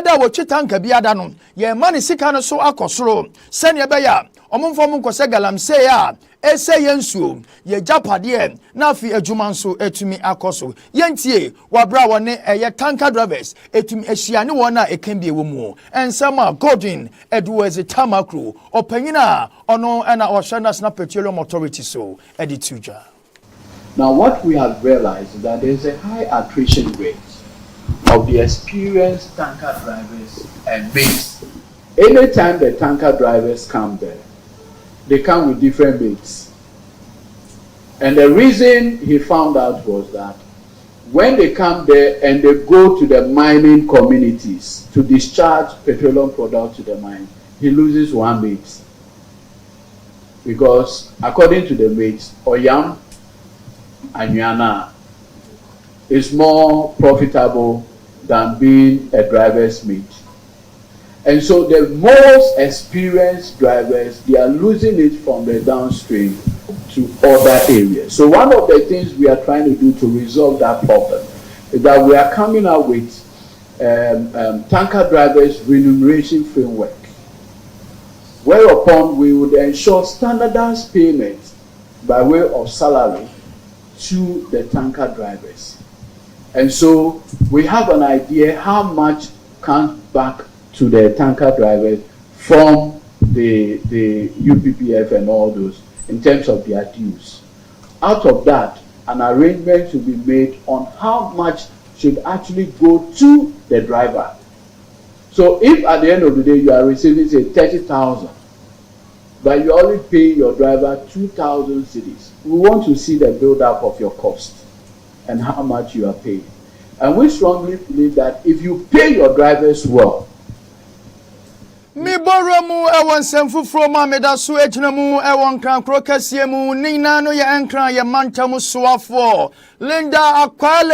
da wo chitanka biada no ye mani sika no so akosoro sene be ya omomfo mu nkose galamsey a ese yensuo ye japade na afi adwuma nso etumi akoso yentie wabra wone eye tanker drivers etumi ehia ne wona ekan bi ewemu ensama Godwin Edwards Tamakro opanyina ono na ohwe National Petroleum Authority so edituja. Now what we have realized is that there is a high attrition rate of the experienced tanker drivers and mates. Anytime the tanker drivers come there, they come with different mates. And the reason he found out was that when they come there and they go to the mining communities to discharge petroleum products to the mine, he loses one mate. Because according to the mates, Oyam Anyana is more profitable than being a driver's mate. And so the most experienced drivers, they are losing it from the downstream to other areas. So one of the things we are trying to do to resolve that problem is that we are coming up with tanker drivers remuneration framework, whereupon we would ensure standardized payment by way of salary to the tanker drivers. And so we have an idea how much comes back to the tanker drivers from the UPPF and all those in terms of their dues. Out of that, an arrangement should be made on how much should actually go to the driver. So if at the end of the day you are receiving say 30,000, but you only pay your driver 2,000 cedis, we want to see the build-up of your cost and how much you are paying. And we strongly believe that if you pay your drivers well, mi boromu ewon semfufro ma meda so ejinamu ewon kran krokase mu nina no ye enkran ye mantam soafo Linda Akwale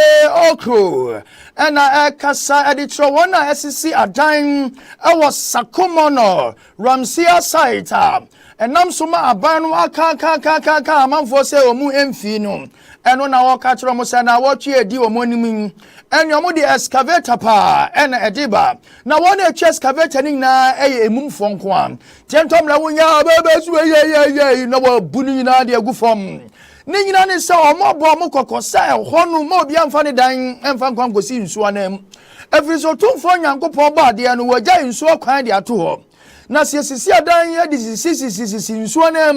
Okro ena ekasa editro wona esisi adan ewo Sakumono Ramsia site enam soma aban no aka amanfo se omu emfi no eno na wo ka kiro mo se na wo twe edi omu anim eno mo de excavator pa ena ediba na wo na eche excavator ning na eye emumfo nko am tentom na wonya bebesu ye no wo bunu na de agufom ni nyina ne se omobo omokokosa ehonu mo bia mfa ne dan emfa nkwankosi nsuo na efiriso tumfo nyankopon ba de no wagya nsuo kwan de ato ho na sisi adan ye di sisi nsuo na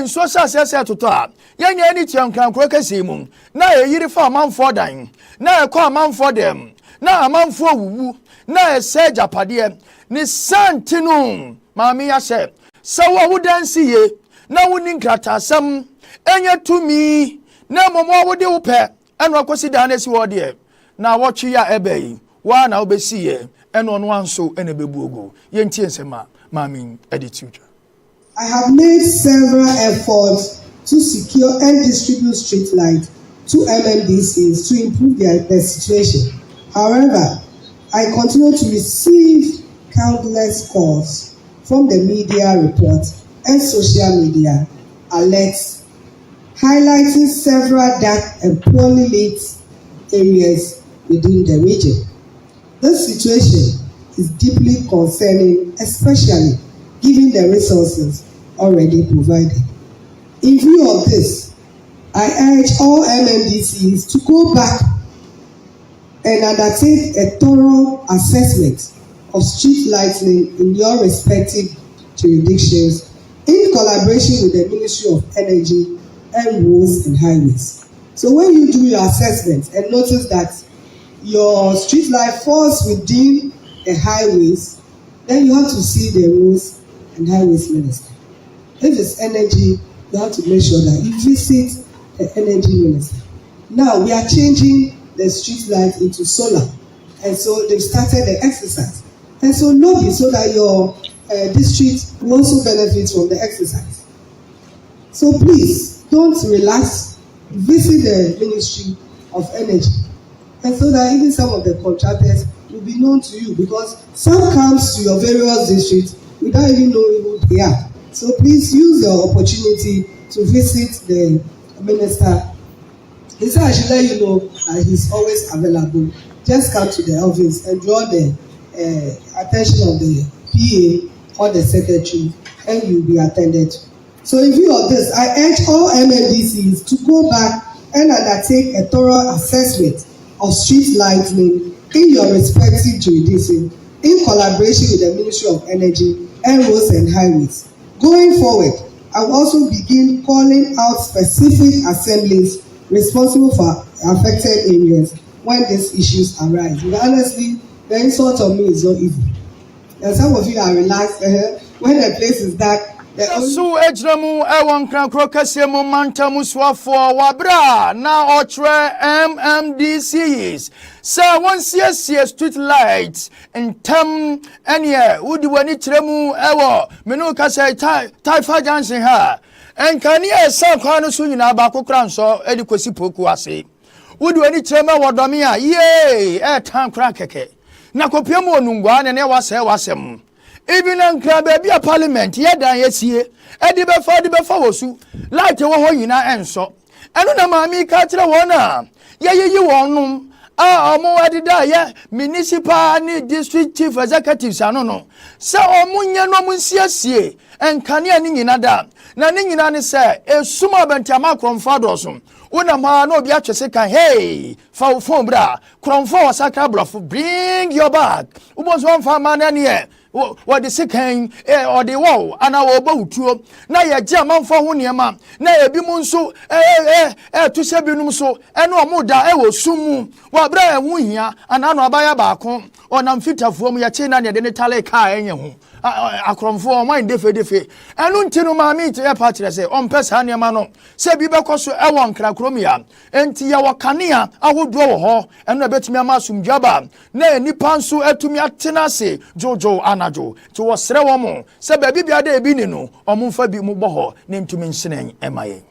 nsuo sase atoto a yenya ni tiankran krokase mu na eyiri fa amanfo dan na ekọ amanfo dem na amanfo wuwu na ese japade ni santinu maami ya se wo wudansi ye na woni nkratasam enye tumi na momo wode wo pe eno akosi dan esi wo de na wotwe ya ebeyi wa na obesi ye eno no anso ene bebuogo yentie nsema mami attitude. I have made several efforts to secure and distribute street lights to MMDCs to improve their situation. However, I continue to receive countless calls from the media reports and social media alerts highlighting several dark and poorly lit areas within the region. This situation is deeply concerning, especially given the resources already provided. In view of this, I urge all MMDCs to go back and undertake a thorough assessment of street lighting in your respective jurisdictions in collaboration with the Ministry of Energy and Roads and Highways. So when you do your assessment and notice that your street light falls within the highways, then you have to see the Roads and Highways Minister. If it's energy, you have to make sure that you visit the energy minister. Now we are changing the street light into solar, and so they've started the exercise. And so lobby so that your district will also benefit from the exercise. So please don't relax. Visit the Ministry of Energy, and so that even some of the contractors will be known to you, because some comes to your various districts without even knowing who they are. So please use your opportunity to visit the minister. He said I should let you know he's always available. Just come to the office and draw the attention of the PA or the secretary, and you'll be attended to. So in view of this, I urge all MMDCs to go back and undertake a thorough assessment of street lighting in your respective jurisdiction in collaboration with the Ministry of Energy and Roads and Highways. Going forward, I will also begin calling out specific assemblies responsible for affected areas when these issues arise. But honestly, the insult on me is not easy. And some of you are relaxed when the place is dark. So ejramu ewon kran krokase mu mantamu swafo wabra na otre MMDCs sa wonsie street lights entam ene wudi wani tremu ewo menu kase Taifa Junction ha enkani esa kwano so nyina ba kokran so edikosi poku ase wudi wani trema wodomi a ye tan kran keke na kopiemu onungwa ne wasem even in Krabby Parliament, yada yesie, Eddie Befa wosu, light your hoyina and so. And no mammy catcher wana, you won't. Mo adida ya municipal ni district chief executives anono. Sa omunya no munsiasie, and kania ninginada. Na ningina ni se, e suma bentama kromfadosum. Una ma no biache seka, hey, phone bra, kromfo saka bluff, bring your bag. Ubos one farmer any. What the second or the wall, and our boat to na ya German for Huniama, na ya bimunso, to Sabinum so, and no more da ewo sumu, while Brian Wunya, and Anna Bayabacon, or Namfita for me a chain and the Tale car in your akron for mine defe and untino mami to a party say on pesania mano say bibakoso ewon krakromia enti ya wakania awodo ho eno betimi amasum jaba na nipa nso atumi atenase jojo anajo to wosre wo mo say ba bibia da ebi ni no omumfa bi mu boho na ntumi nsenen emaye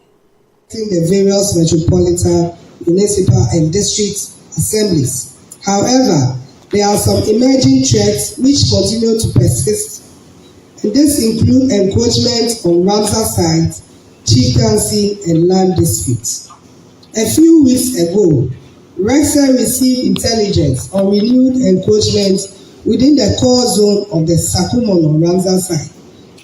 in the various metropolitan, municipal and district assemblies. However, there are some emerging threats which continue to persist, and this include encroachment on Ramsar sites, chieftaincy, and land disputes. A few weeks ago, REXA received intelligence on renewed encroachment within the core zone of the Sakumono Ramsar site,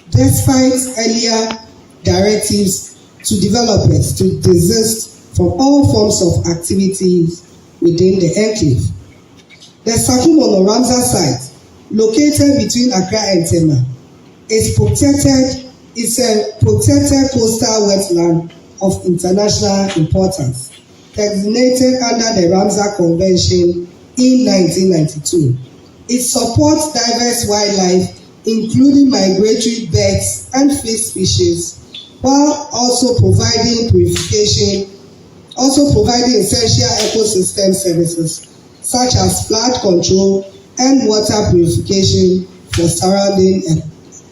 despite earlier directives to developers to desist from all forms of activities within the enclave. The Sakumono Ramsar site, located between Accra and Tema, is a protected coastal wetland of international importance, designated under the Ramsar Convention in 1992. It supports diverse wildlife, including migratory birds and fish species, while also providing essential ecosystem services such as flood control and water purification for surrounding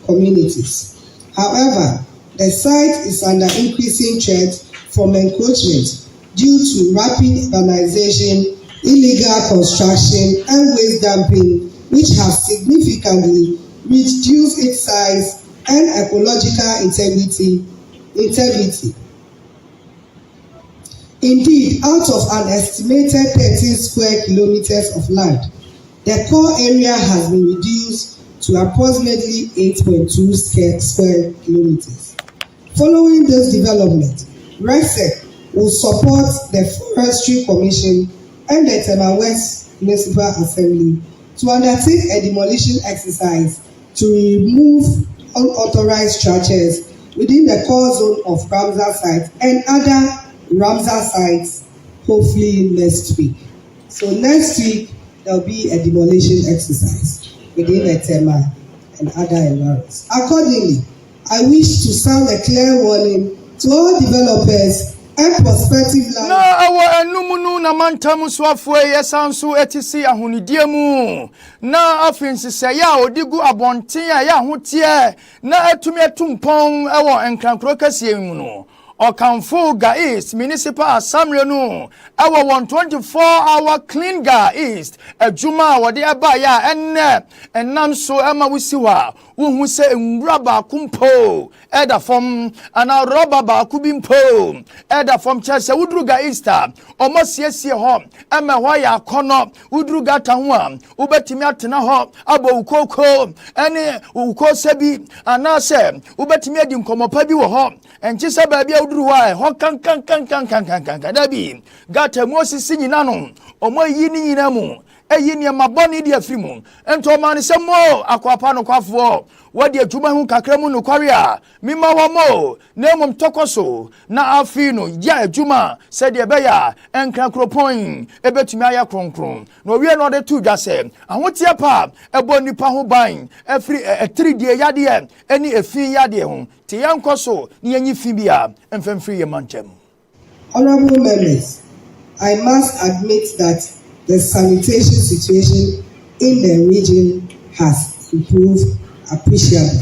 communities. However, the site is under increasing threat from encroachment due to rapid urbanization, illegal construction, and waste dumping, which have significantly reduced its size and ecological integrity. Indeed, out of an estimated 13 square kilometers of land, the core area has been reduced to approximately 8.2 square kilometers. Following this development, REXA will support the Forestry Commission and the Tema West Municipal Assembly to undertake a demolition exercise to remove unauthorized structures within the core zone of Ramsar site and other Ramsar sites, hopefully next week. So next week, there will be a demolition exercise within the Tema and other environs. Accordingly, I wish to sound a clear warning to all developers and prospective land. Na awa enumunu na mantamu swafwe yesansu etisi ahunidiemu. Na afinsi se ya odigu abontin ya hutie na etumi etumpon ewo enkrankro kase mu no. Okanfo Ga East Municipal Assembly no ewa 24-hour clean Ga East ejuma wode aba ya enam so ema wisiwa wohu se nwura ba kumpo eda fom ana roba ba kubimpo eda fom chese wudru Ga East omo siesie ho ema ho ya kono wudru Ga ho a ubetimi atena ho abo ukoko ene ukosebi anase ubetimi adi nkomopa bi wo ho enchi se ba bia wudru ho kan dabi gata mosisi nyina no omo yi ni nyina mu eyi ni maboni di afiri mu ento ma ne se mo akwapa no kwafo wadi adwuma hu kakra mu no kware a mima wo mo na mum tokoso na afi no ya adwuma se de be ya enkra kropon ebetumi aya kronkron no wie no de tu dwase ahotia pa ebo nipa ho ban afiri etridie yade eni efi yade ho te yankoso ni yanyi fi bia emfemfiri ye mantem. Honorable members, I must admit that the sanitation situation in the region has improved appreciably.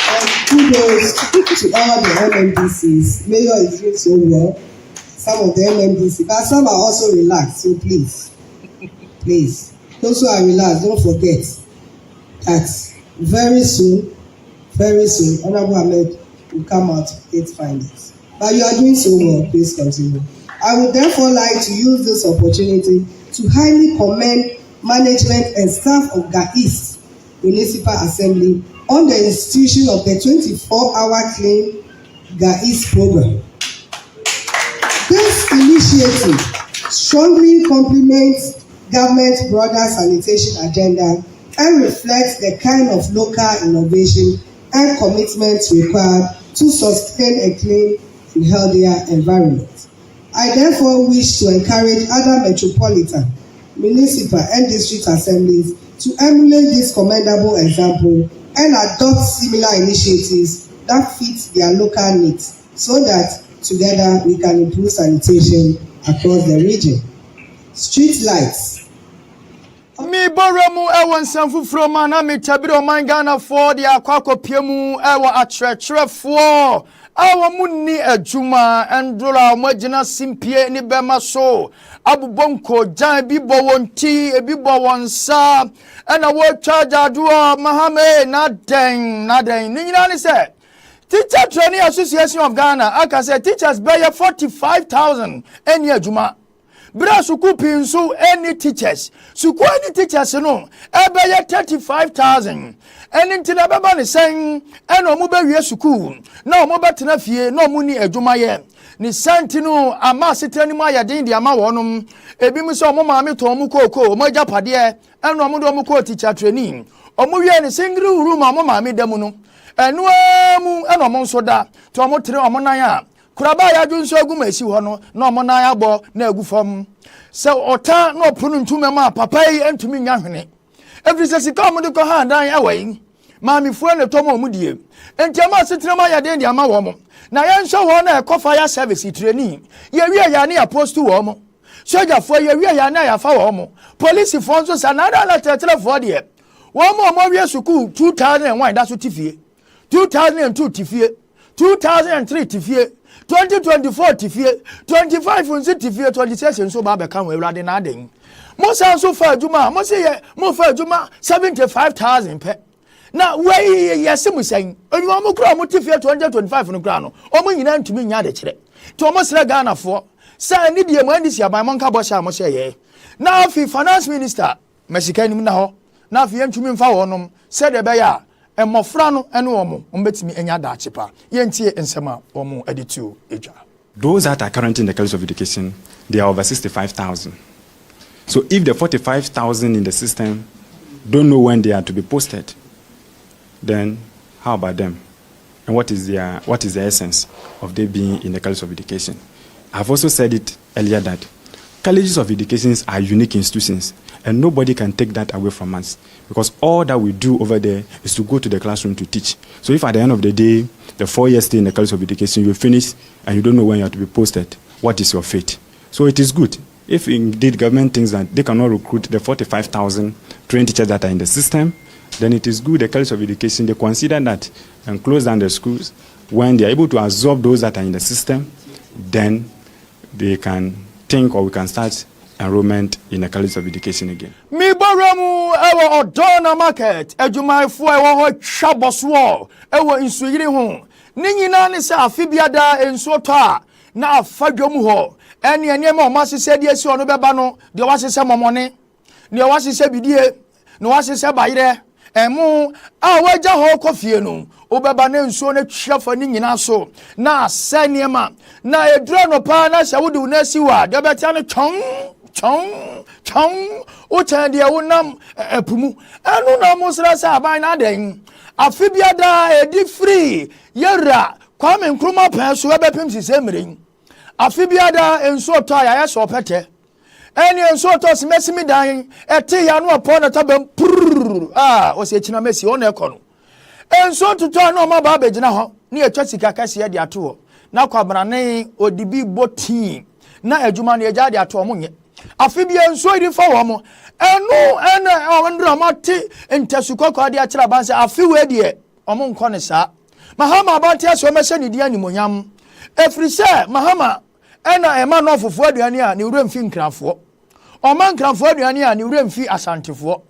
And kudos to all the MMDCs. Mayor is doing so well. Some of the MMDC, but some are also relaxed. So please, those who are relaxed, don't forget that very soon, Honorable Ahmed will come out with 8 findings. But you are doing so well. Please continue. I would therefore like to use this opportunity to highly commend management and staff of Ga East Municipal Assembly on the institution of the 24-hour clean Ga East program. This initiative strongly complements government's broader sanitation agenda and reflects the kind of local innovation and commitments required to sustain a clean and healthier environment. I therefore wish to encourage other metropolitan, municipal and district assemblies to emulate this commendable example and adopt similar initiatives that fit their local needs so that together we can improve sanitation across the region. Street lights. Mi boromu ewo nsanfufuro ma na mi tabiri oman Ghana for the akwako piemu ewo atrɛtrɛfoɔ awo munni adwuma endura omagina simpie ni bema so abubonko jan bi bo wonti ebi bo wonsa ena wo charge aduo mahame na den ni nyina ni se Teacher Training Association of Ghana aka say teachers pay 45,000 eni adwuma bra suku pinso any teachers suku any teachers no ebe 35,000 eni ntina beba ne sen ena omo be wie suku na omo betena fie na omo ni adwuma ye ni santino ama setani mu ayade ndi ama wonum ebi mu so omo maame to omo koko omo japade ena omo do omo ko teacher training omo wie ne single room omo maame demu no enu amu ena omo nso da to omo tere omo nan a kuraba ya junso aguma esi ho no na omo nan abo na agu fam se ota na opunu ntume ma papa yi entumi nya hwene every se sika omo de ko ha dan awai maami fu na tomo omo die entiama setere ma ya den di ama wo mo na ya nso wo na ekofa ya service training ye wi ya na ya post wo mo soja fo ye wi ya na ya fa wo mo police fo nso sa na da la tetere fo de wo mo wi school 2001 da so tifie 2002 tifie 2003 tifie 2024 tifie 25 nsi tifie 26 nso ba be kan we urade na aden mo san so fa adwuma mo se ye mo fa adwuma 75,000 pe na we yes mu san onwa mo kura mo tifie 2025 no kura no o mo nyina ntumi nya de kire to mo sere Ghana fo sa ni die mo andisi aban mo nka bo sha mo se ye na fi finance minister mesika nim na ho na fi ntumi mfa wonom se de be ya emofra no ene omo ombetimi enya da achepa yentie ensema omo editu eja. Those that are currently in the College of Education, they are over 65,000. So if the 45,000 in the system don't know when they are to be posted, then how about them? And what is the essence of they being in the College of Education? I've also said it earlier that colleges of education are unique institutions, and nobody can take that away from us, because all that we do over there is to go to the classroom to teach. So if at the end of the day, the 4 years stay in the College of Education, you finish and you don't know when you have to be posted, what is your fate? So it is good. If indeed government thinks that they cannot recruit the 45,000 trained teachers that are in the system, then it is good the College of Education, they consider that and close down the schools, When they are able to absorb those that are in the system, then they can think, or we can start enrollment in the College of Education again. Mi baramu ewa Odona market ejumaifu ewa ho chaboswo ewa insuyiri ho ni nyina ne se afibiada ensuoto a na afadwom ho ene enema o masese de esi ono beba no de wasese momone ne wasese bidie ne wasese bayire emu a waja ho kofie no obeba na ensuo na twafa ni nyina so na asaniema na edro no pa na hye wode una siwa de betia no chong o chande ya wonam epumu enu na musra sa aban na den afibiada edi free yera Kwame Nkrumah pen so ebepem sise mren afibiada enso to ya ya so pete eni enso to simesimi dan ete ya no opo na tabam o se china mesi o na ekono enso to na ma ba begina ho na etwa sika kase ya de ato na kwabana ne odibi botin na adwuma na eja de ato mo nye afibia enso iri fa wo mo enu ene ndra mate entesukoko de akira banse afiwe de omo nko ne sa Mahama abanti aso mese ni dia nimonyam efrise Mahama ena ema no fofo aduane a ne wura mfi nkrafo oma nkrafo aduane a ne wura mfi asantefo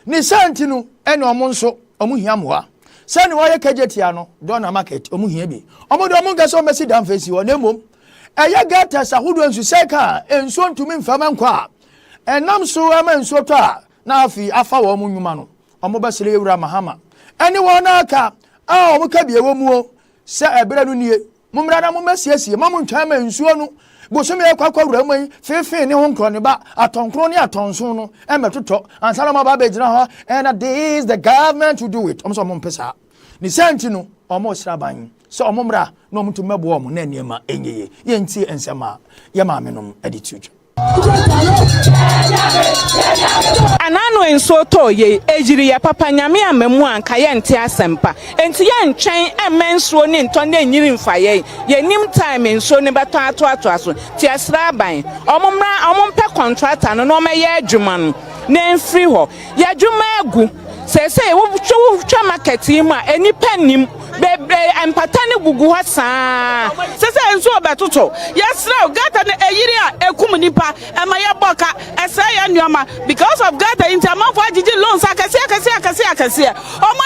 ni santi no ena omo nso omo hiamoa se ne waye kajetia no Dona market omo hia bi omo de omo ngase o mesi dan fesi wo na mom eye gata sahudu ensu seka enso ntumi mfama nkwa enam so ama enso to a na afi afa wo mu nwuma no omo basire ewura Mahama eni wona aka omo ka bie wo mu o se ebere no nie mumra na mumasiesie mamu ntwa ma ensuo no boso me kwakwa wura mu fefe ne ho nkro ne ba atonkro ne atonso no emetoto ansala ma ba begina ho and this the government to do it omo so mo mpesa ni senti no omo sraban so omo mra no omo tumebo omo na niema enyeye ye nti ensema ye ma menom attitude Anano enso to ye ejiri ya papa nyame amemu anka ye nte asempa enti ye ntwen emenso ni nto na enyiri mfa ye nim time enso ne beto ato aso ti asra ban omumra omumpe contractor no meye adwuma no na mfiri ho ye adwuma agu se wo twa market yi ma eni panim bebe empatane gugu ha saa se enso obetoto yesra gata na eyiri a ekum nipa ema ye boka ese ya nneoma because of gata intermanfo agigi loans akase omo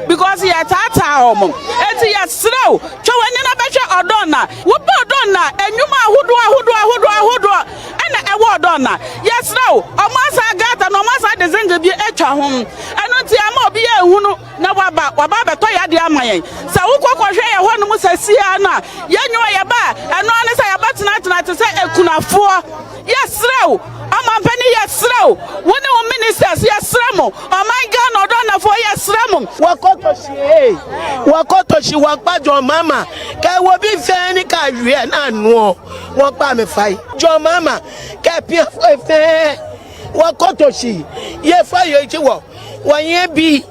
because ya tata omo enti yesra twani na behwe odona wo odona enwuma ahodo ena ewo odona yesra omo asa gata no omo asa dezenga bi etwa ho eno ti ama obi ya ehunu na waba beto ya de amayen sa ukokwohwe ye ho no musasia na yenyo ye ba eno ne sa ya batena te se ekunafo yesrew amampani yesrew woni wo ministers yesremo omanga no do na fo yesremo wakotoshi wakpajo mama ka wo bi fe ni ka hwe na anu won pa me fai jo mama ka pia fe wakotoshi ye fa ye ti wo wanye bi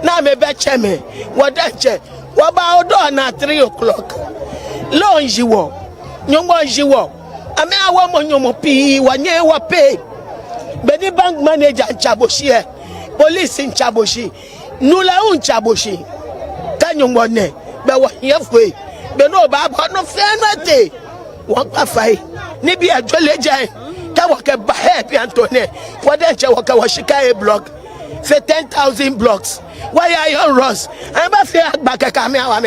na me be cheme wodache waba odo na 3 o'clock lonji wo nyongonji wo ame awo mo nyomo pi wanye wa pay beni bank manager chaboshi police in chaboshi nula un chaboshi kanyongo ne be wo yefwe be no ba no fe no te won pa fai ni bi ajoleje ka wo ke ba help antone wodache wo ka wo shika e block for 10,000 blocks. Why are you Ross? I'm a fair back a camera. I'm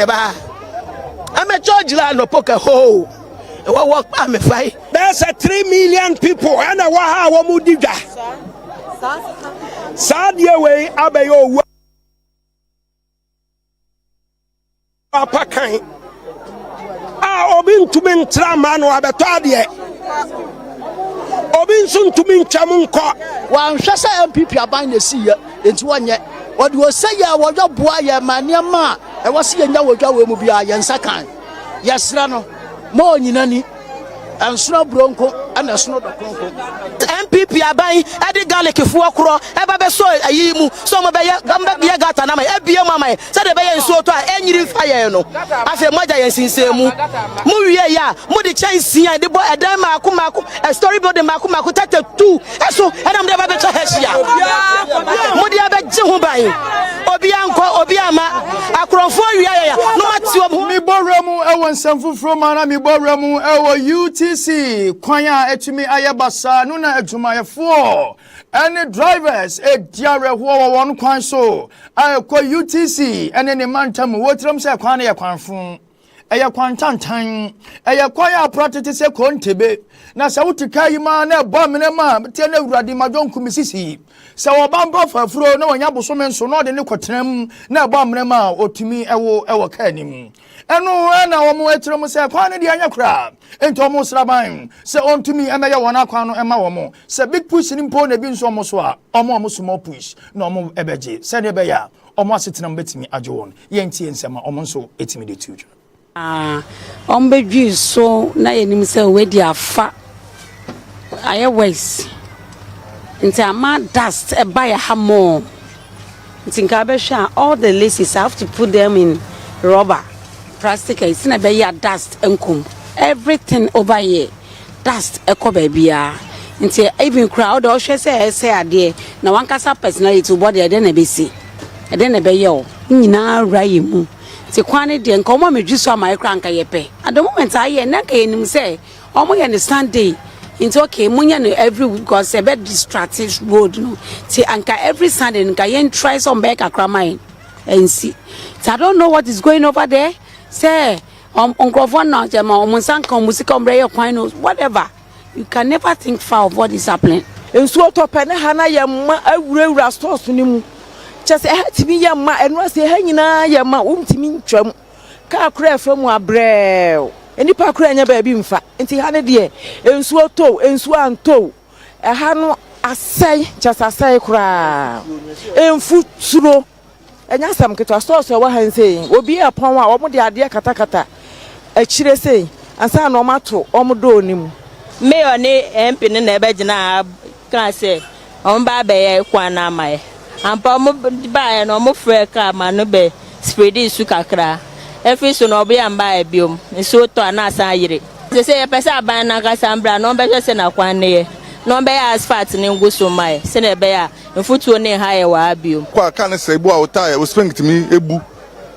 a George Lano poker hole. What walk by me fight? There's a 3 million people and a Waha Mudiga. Sad your way, Abayo Pakai. Obin to be Traman or Abatadia. Obinsun to me chamunko. One shasa MPP aban the sea into 1 year. What you say ya was your boy maniama. I was seeing that was your mobile yansakan. Yes, Rano. More nani. And snow bronco and a snow MPP abai adi garlic fuokro eba be so ayimu so mo be gamba bia gata na mai ebia mama se de be yen so to enyiri fire no afi moja yen sinsemu mu wie ya mu de chansi an de bo edan maako storyboard maako 32 eso edam de ba be cha hia mu de be ji hu ban obi anko obi ama akrofo wie ya no mati Boremu ewan semfu from Anami Boremu ewa UTC kwanya etumi ayabasa nuna ejuma ye 4 any drivers e diare ho won kwan so ayekwa UTC ene ne mantam wotram se kwan ye kwanfun eye kwantantan eye kwan ya protete se kontebe na se wutika yima na ebo menema tie na awurade madwonku misisi se obamba fafuro na wonya bosome nso no de ne kotram na ebo menema otumi ewo kanim eno na womo etirem se kwan ne de anya kra ento omo sraban se ontumi emeye wona kwan no ema womo se big push ni mpo na bi nso omo so a omo small push na omo ebeje se ne be ya omo asetenam betimi agewon yenti ensema omo nso etimi de tuju ombedwi so na yenim se wedi afa aye wes nti ama dust e buy hamo nti nka be hwa all the laces I have to put them in rubber plastic is na be ya dust enkum everything over here dust ekoba bia nti even crowd o hwe se ade na wankasa personality body ade na be si ade na be ye o nyina rayi mu ti kwane de nka omo medwiso amai kranka yepe at the moment aye na ka enim say omo ye ne Sunday into okay munya no every week because a bit distracted road no ti anka every Sunday nka yen try some back akramai and see so I don't know what is going over there say onkrofo na jema omunsanka musika ombre kwan no whatever you can never think far of what is happening ensuo topene hana yemma awurawura stores ni mu chese timi yemma eno ase ha nyina yemma umtimi ntwam ka kura from abrel enipa kura nya ba bi mfa nti ha ne de ensuo to ensuo anto ha no asai chese asai kura enfu suro enya sam keto stores wa han sei obi e pon a omo de ade katakata akire sei ansa na omato omo do nim mayor ne MP ne na ebe gina kan se omo ba be ye kwa na amaye ampa mo ba no mo frɛ ka ma no be spreadi su kakra efi so no be amba e biom nso to ana asan yire se ye pesa aban na ka sambra no be hwese na kwan ne no be asphalt ne nguso mai se na be ya mfutuo ne ha ye wa biom kwa kan se bu a otai o spring timi ebu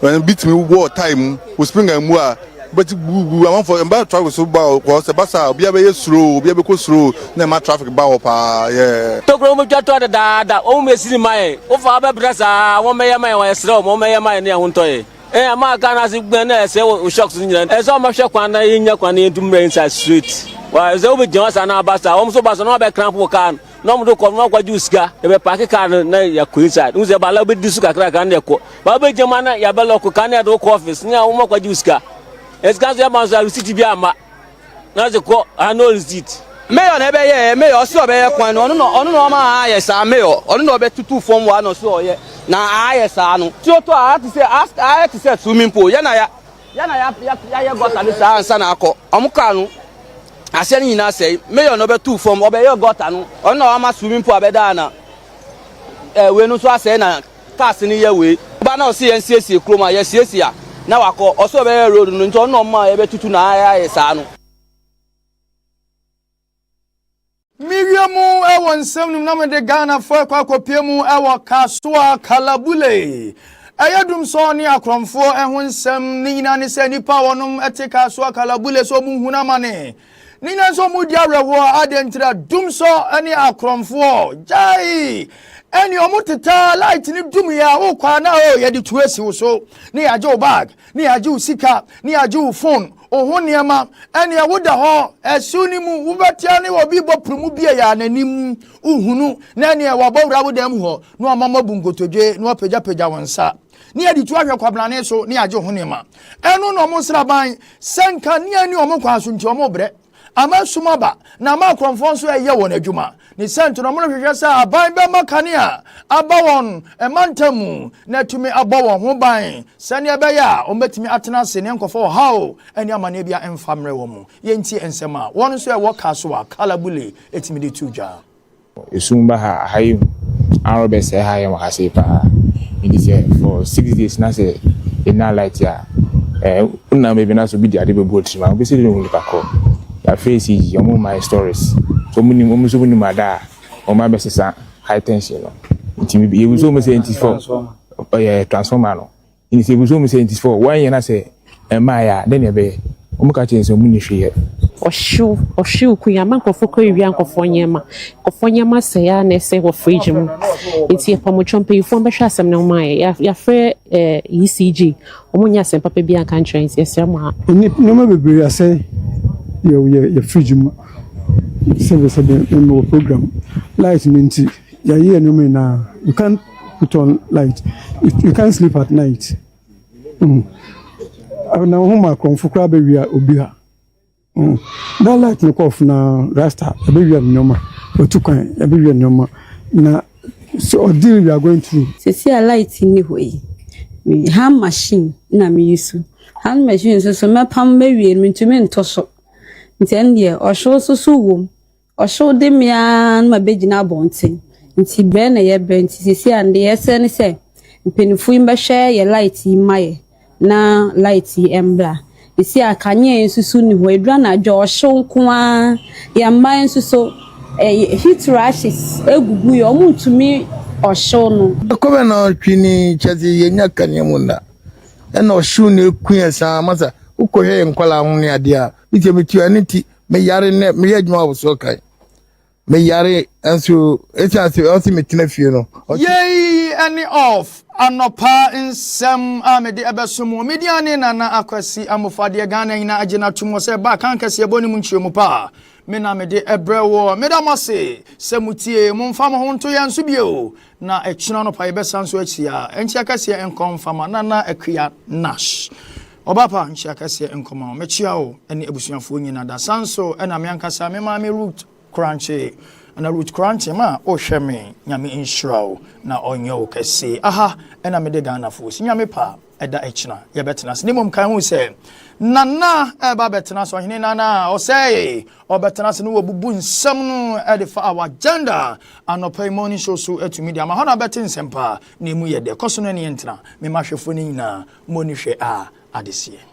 when beat me wo time o spring amu a but bu am for emba traffic so ba ko se basa obi abeye slow obi abeko slow na ma traffic ba wo pa yeah to gro mo twato da o me siri mai o fa ba brasa wo me yama wa esra o me yama ne ho ntoye ama ka na se gbe na ese o shocks nyina ese o ma hwe kwan na yinya kwan na edumre inside street wa ese o be jan sa na basa o mo so basa no be cramp kan no mo do ko no kwa juska e be park car na ya ko inside unze ba la be disu kakra kan de ko ba be jama na ya be lock kan ya do ko office nya o mo kwa juska esikazo ya manzo receipt bi ama na ze ko ano receipt mayor na ebe ye mayor si obe ye kwan no no ma aye sa mayor onu no be tutu form wa no so oye na aye sa no ti o to a to say swimming pool ya na ya gota ni sa ansa na akọ omuka no ase ni na say mayor no be tu form obe ye gota no onu no ma swimming pool abeda na we no so ase na cars ni ye we ba na o si ensiesie kroma ye siesie na wako oso be road no nto no ma ebe tutu na aya sa no Miriamu ewo nsem na me de Ghana fo kwa kopiemu ewo Kasua Kalabule ayadum so ni akromfo eho nsem ni nyina ne se nipa wonum ete Kasua Kalabule so mu huna mane ni na so mu dia rewo adentira dum so ani akromfo jai eni omuteta light ni dum ya wo kwa na o ye de tuesi wo so ni aje o bag ni aje o sika ni aje o phone o niema eni awoda ho esu ni mu wubetia ni obi boprumu bie ya nanim uhunu na eni e wabowra wodam ho no amama bunkotodwe no apagya wonsa ni adi tu ahwe kwablane so ni aje ho niema enu no mo sraban senka ni ani o mo kwaso nti o mo bre ama sumaba na ma konfonso eye won adwuma ni sento no mo hwehwe sa aban be makania abawon emantamu na tumi abawon ho ban sane ebe ya o metimi atena se ne nkofo hawo ani amane bia emfamre wo mu yenti ensema won so e wo Kasua Kalabule etimi de tuja esumba ha hayu arobe se hayu makase pa it is for 6 days na say ina light ya una maybe na so bi dia de be bolt ma be se de no ko ya face yi omo my stories so muni mada o ma be sesa high tension no ntimi bi e so mo say 24 transformer no ini se so mo say 24 one year na say ɛmaa then ebe omuka che nso mu ni hwe ɔhyew kuyama nkɔfo kɔ ewia nkɔfo nyɛma sɛ ya na ɛsɛ wɔ fridge mu nti ɛpɔmɔtwɔ mpanyinfoɔ mbɛhwɛ asɛm na ɔmo ayɛ yɛafrɛ ECG ɔmo nyɛ asɛm papa bi anka nkyerɛ nti ɛsɛ mo a nneɛma bebree asɛ yɛ fridge mu service the program light minti yɛayɛ nneɛma na you can't put on light you can't sleep at night na ho ma kɔnfo kora bɛwia obi ha that light no off na rasta bɛwia nneɛma otukwan bɛwia nneɛma na so deal we are going through sisi a light ni hɔ yi hand machine na me use hand machine so mɛpam bɛwie no ntumi ntɔ so nti ɛndeɛ ɔhyew so wom ɔhyew de mea na bɛgyina abɔnten nti bɛɛ na yɛbɛ nti sisi a ndeɛ ɛsɛ ne sɛ mpanimfo yi mbɛhwɛ yɛ light yi mayɛ na light yi embla isi akanye nsusu ni ho edura na adwo hyew nkoa ya man nsuso heat rashes egugu yo omuntumi ohyew no ko na twini chezi yenya kanye munda na ohyew na ekun esa masa ukohwe nkwala ho ne ade a bitemitu aniti me yare ne me yadwuma obuso kai me yare anso etiase o si metina fie no yei any off anopa nsem amede ebesumu mediane na akwasi amofade Ghana ina agena tumo se ba kan kase boni mu nchiemu pa me na mede ebrewo medamase semutie mumfa mo honto ya nso bio na ekina no pa yebesanso achia enchi akase enkomfama na akua nash obapa enchi akase enkoma mechia o ene ebusuafo nyina da sanso ena me ankasa me ma me root crunchy ana root crunchy ma o hweme nyame inshraw na onyo kese aha ena me de Ghana fo si nyame pa eda echina ye betena se nimom kan hu se nana eba betena so hene nana o say o betena se no obubu nsam no e de fa our agenda anopai morning show so etu media ma hona betin sempa na emu ye de koso no ne ntena me mahwefo ni nyina mo ni hwe a adesie